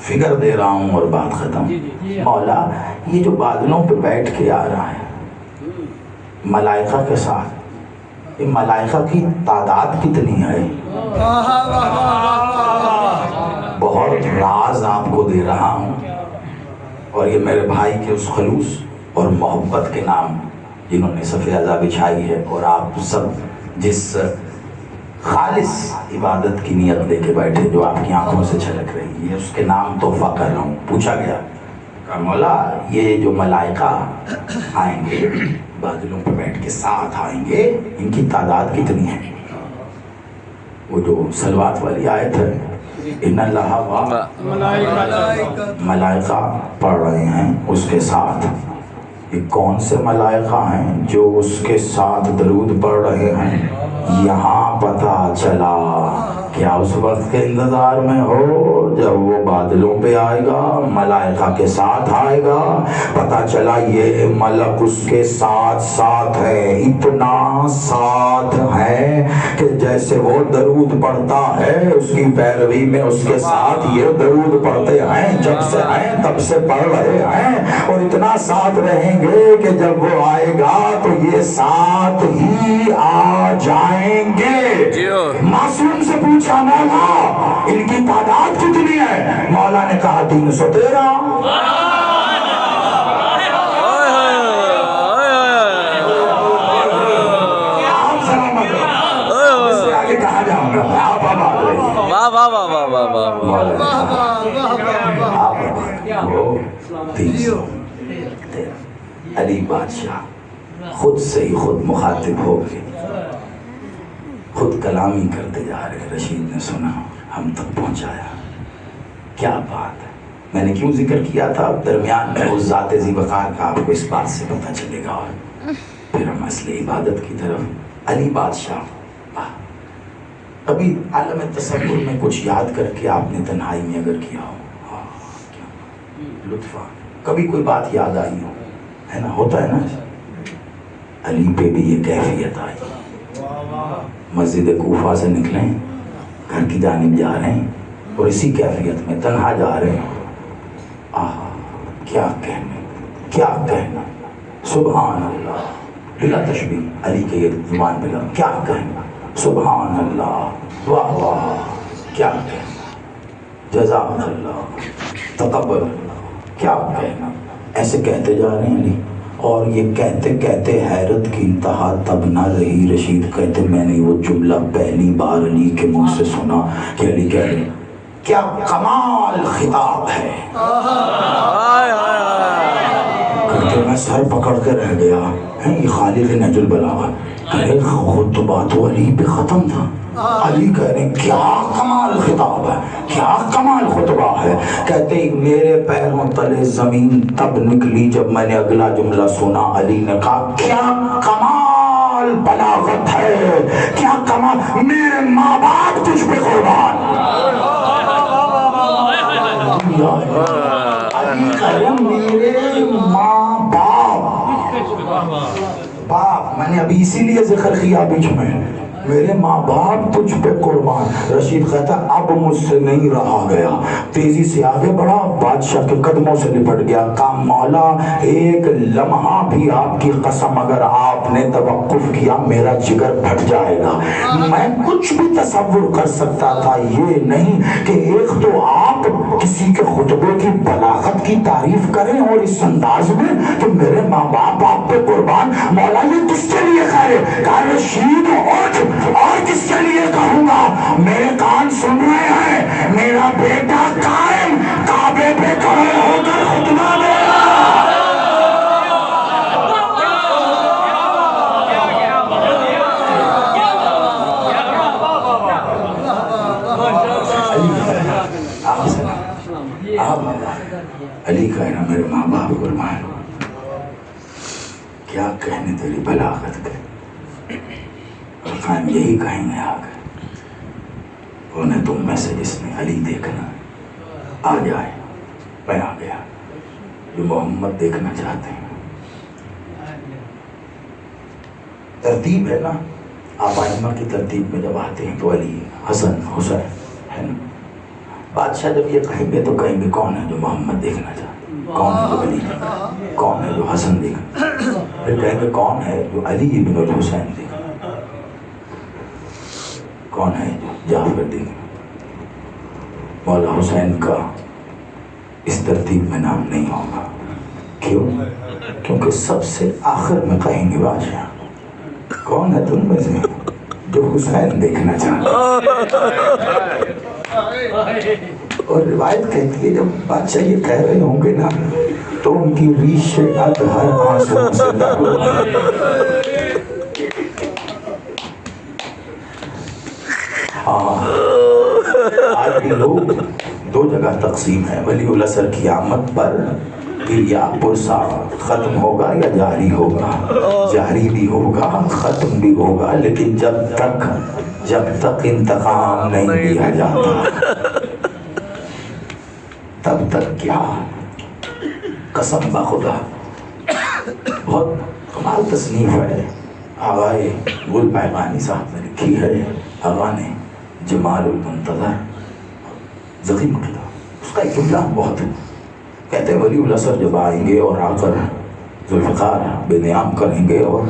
فگر دے رہا ہوں اور بات ختم۔ مولا یہ جو بادلوں پہ بیٹھ کے آ رہا ہے ملائکہ کے ساتھ، یہ ملائکہ کی تعداد کتنی ہے؟ بہت راز آپ کو دے رہا ہوں، اور یہ میرے بھائی کے اس خلوص اور محبت کے نام جنہوں نے صف اعضا بچھائی ہے، اور آپ سب جس خالص عبادت کی نیت لے کے بیٹھے جو آپ کی آنکھوں سے چھلک رہی ہے، اس کے نام تحفہ کر رہا ہوں۔ پوچھا گیا کہ مولا یہ جو ملائکہ آئیں گے بادلوں پہ بیٹھ کے ساتھ آئیں گے، ان کی تعداد کتنی ہے؟ وہ جو صلوات والی آیت ہے، ان اللہ ملائکہ پڑھ رہے ہیں اس کے ساتھ۔ یہ کون سے ملائکہ ہیں جو اس کے ساتھ درود پڑھ رہے ہیں؟ یہاں پتہ چلا کیا اس وقت کے انتظار میں ہو جب وہ بادلوں پہ آئے گا، ملائکہ کے ساتھ آئے گا؟ پتہ چلا یہ ملک اس کے ساتھ ساتھ ہے، اتنا ساتھ ہے کہ جیسے وہ درود پڑھتا ہے اس کی پیروی میں اس کے ساتھ یہ درود پڑھتے ہیں، جب سے ہیں تب سے پڑھ رہے ہیں، اور اتنا ساتھ رہیں گے کہ جب وہ آئے گا تو یہ ساتھ ہی آ جائیں گے۔ معصوم سے پوچھا مولا ان کی تعداد کتنی ہے؟ مولا نے کہا 313۔ آپ سلامت ہو، اس سے آگے کہا جاؤں گا آپ آباد رہیے۔ واہ واہ واہ واہ واہ واہ واہ۔ مولا نے کہا آپ آباد ہو۔ 313 علی بادشاہ خود سے ہی خود مخاطب ہو گئے، خود کلامی کرتے جا رہے۔ رشید نے سنا، ہم تک پہنچایا، کیا بات ہے۔ میں نے کیوں ذکر کیا تھا درمیان میں اس ذات ذی وقار کا، آپ کو اس بات سے پتہ چلے گا، اور پھر ہم اصل عبادت کی طرف۔ علی بادشاہ، کبھی عالم تصور میں کچھ یاد کر کے آپ نے تنہائی میں اگر کیا ہو، کیا لطف، کبھی کوئی بات یاد آئی ہو، ہے نا، ہوتا ہے نا۔ علی پہ بھی یہ کیفیت آئی، مسجد کوفہ سے نکلیں، گھر کی جانب جا رہے ہیں، اور اسی کیفیت میں تنہا جا رہے ہیں۔ کیا کہنا، کیا کہنا، سبحان اللہ، بلا تشبیہ علی کے یہ زبان پہ لگا، کیا کہنا، سبحان اللہ، واہ واہ، کیا کہنا، جزاک اللہ، تقبل اللہ، کیا کہنا، ایسے کہتے جا رہے ہیں علی۔ اور یہ کہتے کہتے حیرت کی انتہا تب نہ رہی، رشید کہتے میں نے وہ جملہ پہلی بار علی کے منہ سے سنا کہ علی کہہ رہے کیا کمال خطاب ہے۔ کہتے میں سر پکڑ کے رہ گیا، یہ خالق نہج البلاغہ، کہ خطبہ تو علی پہ ختم تھا، علی کہہ رہے ہیں کیا کمال خطاب ہے، کیا کمال خطبہ ہے۔ کہتے ہیں میرے پیروں تلے زمین تب نکلی جب میں نے اگلا جملہ سنا۔ علی نے کہا کیا کمال بلاغت ہے، کیا کمال، میرے ماں باپ تجھ پہ قربان۔ علی کہہ رہے میرے ماں باپ، میں نے ابھی اسی لیے ذکر کیا بیچ میں، میرے ماں باپ تجھ پہ قربان۔ رشید کہتا اب مجھ سے نہیں رہا گیا، تیزی سے آگے بڑھا، بادشاہ کے قدموں سے لپٹ گیا، کہا مولا ایک لمحہ بھی آپ کی قسم اگر آپ نے توقف کیا میرا جگر پھٹ جائے گا۔ میں کچھ بھی تصور کر سکتا تھا، یہ نہیں کہ ایک تو آپ کسی کے خطبے کی بلاغت کی تعریف کریں اور اس انداز میں کہ میرے ماں باپ آپ پہ قربان، مولا یہ کس کے لیے کہے؟ کہا رشید اٹھ، اور کس کے لیے کہوں گا، میرے کان سن رہے ہیں، میرا بیٹا قائم کعبے پہ کھڑے ہو کر خطبہ دے رہا۔ علی کہہ رہا میرے ماں باپ قربان، کیا کہنے تیری بلاغت کے، اور قائم یہی کہیں گے آگے انہیں تم میں سے جس نے علی دیکھنا آ جائے، میں آ گیا، جو محمد دیکھنا چاہتے ہیں۔ ترتیب ہے نا، آپ ائمہ کی ترتیب میں جب آتے ہیں تو علی، حسن، حسین ہے نا۔ بادشاہ جب یہ کہیں گے تو کہیں گے کون ہے جو محمد دیکھنا چاہتے ہیں، کون ہے جو علی دیکھنا، کون ہے جو حسن دیکھنا، پھر کہیں گے کون ہے جو علی ابن الحسین دیکھنا، کون ہے جو جعفر دیکھنا۔ مولا حسین کا اس ترتیب میں نام نہیں ہوگا، کیوں؟ کیونکہ سب سے آخر میں کہیں گے بادشاہ کون ہے تم میں سے جو حسین دیکھنا چاہتا ہے۔ اور روایت کہتی ہے جب بادشاہ یہ کہہ رہے ہوں گے نا تو ان کی ریش سے ہر آنسو سے تر ہوگا۔ ہاں، آج بھی لوگ دو جگہ تقسیم ہے، ولی العصر کی آمد پر پھر یا پرسا ختم ہوگا یا جاری ہوگا، جاری بھی ہوگا ختم بھی ہوگا، لیکن جب تک انتقام نہیں لیا جاتا تب تک کیا، قسم بخدا بہت کمال تصنیف ہے، آغائے گل پیمانی صاحب نے لکھی ہے، آغا نے جمال المنتظر ذخیم کتاب، اس کا ایک جملہ بہت کہتے ہیں ولی العصر جب آئیں گے اور آ کر ذوالفقار بے نیام کریں گے اور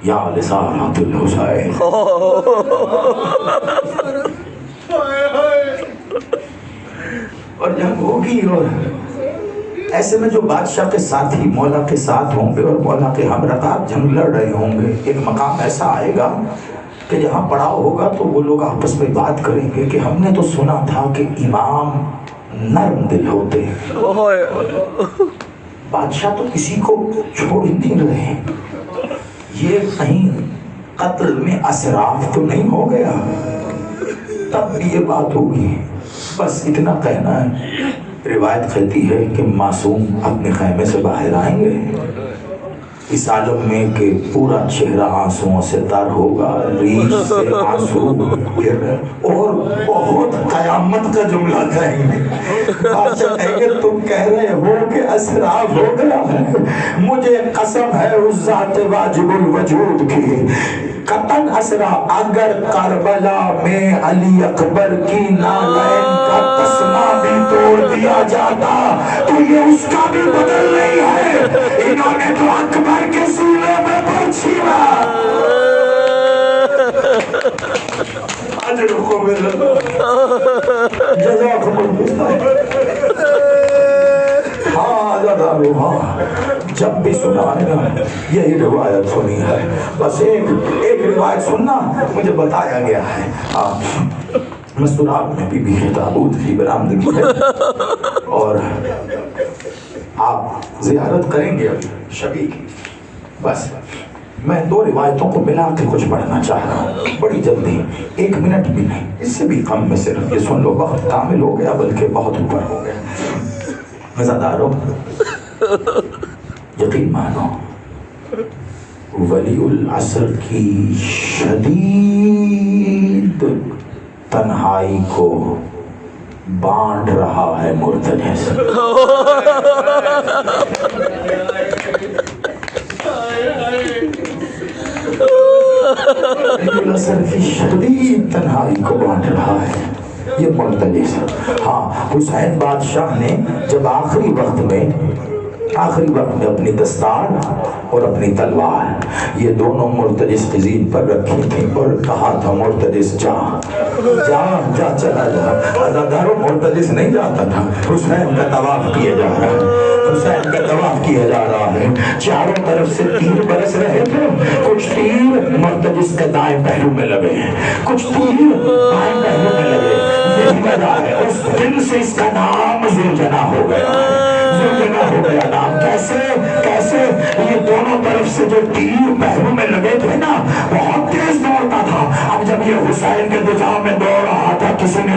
یا لسانۃ الحسین، اور جنگ ہوگی، اور ایسے میں جو بادشاہ کے ساتھی مولا کے ساتھ ہوں گے اور مولا کے ہم رکاب جنگ لڑ رہے ہوں گے، ایک مقام ایسا آئے گا کہ جہاں پڑاؤ ہوگا تو وہ لوگ آپس میں بات کریں گے کہ ہم نے تو سنا تھا کہ امام نرم دل ہوتے ہیں، بادشاہ تو کسی کو چھوڑ ہی نہیں رہے، یہ کہیں قتل میں اسراف تو نہیں ہو گیا، تب بھی یہ بات ہوگی۔ بس اتنا کہنا ہے۔ روایت کہتی ہے کہ معصوم اپنے خیمے سے باہر آئیں گے اس عالم میں کہ پورا چہرہ آنسوؤں سے تر ہوگا، ریش سے آنسو گر رہے، اور بہت قیامت کا جملہ کہیں گے، بادشاہ کہیں گے تم کہہ رہے ہو کہ اسراف ہو گیا ہے، مجھے قسم ہے اس ذات واجب الوجود کی، قطن اسرا اگر کربلا میں علی اکبر کی نالین کا تسمہ بھی توڑ دیا جاتا تو یہ اس کا بھی بدل نہیں ہے، انہوں نے تو اکبر کے سینے میں پرچھی مار، اجرکم اللہ، جزاکم اللہ۔ ہاں جب بھی سنا ہے نا یہی روایت سنی ہے، بس ایک روایت سننا مجھے بتایا گیا ہے، مستورات میں بھی تابوت کی برآمدگی ہے، اور آپ زیارت کریں گے شبی کی، بس میں دو روایتوں کو ملا کے کچھ پڑھنا چاہ رہا ہوں بڑی جلدی، 1 منٹ بھی نہیں، اس سے بھی کم میں صرف یہ سن لو، وقت کامل ہو گیا بلکہ بہت اوپر ہو گیا، مزاداروں یقین مانو ولی العصر کی شدید تنہائی کو بانٹ رہا ہے مرتجس، ولی العصر کی شدید تنہائی کو بانٹ رہا ہے یہ مرتجس۔ ہاں، حسین بادشاہ نے جب آخری وقت میں اپنی دستار اور اپنی تلوار یہ دونوں مرتجس کی زین پر رکھی تھی اور کہا تھا مرتجس جا چلا جا، عزاداروں مرتجس نہیں جاتا تھا، حسین کا طواف کیا جا رہا ہے، حسین کا طواف کیا جا رہا ہے، چاروں طرف سے تیر برس رہے تھے، کچھ تیر مرتجس کے دائیں پہلو میں لگے ہیں، کچھ تیر بائیں پہلو میں لگے، یہی وجہ ہے اس دن سے اس کا نام ذوالجناح ہو گیا ہے، ذوالجناح ہو گیا نام۔ کیسے یہ دونوں طرف سے جو تیر پہلو میں لگے تھے نا بہت تیز دوڑتا تھا، اب جب یہ حسین کے دفاع میں دوڑ رہا تھا کسی نے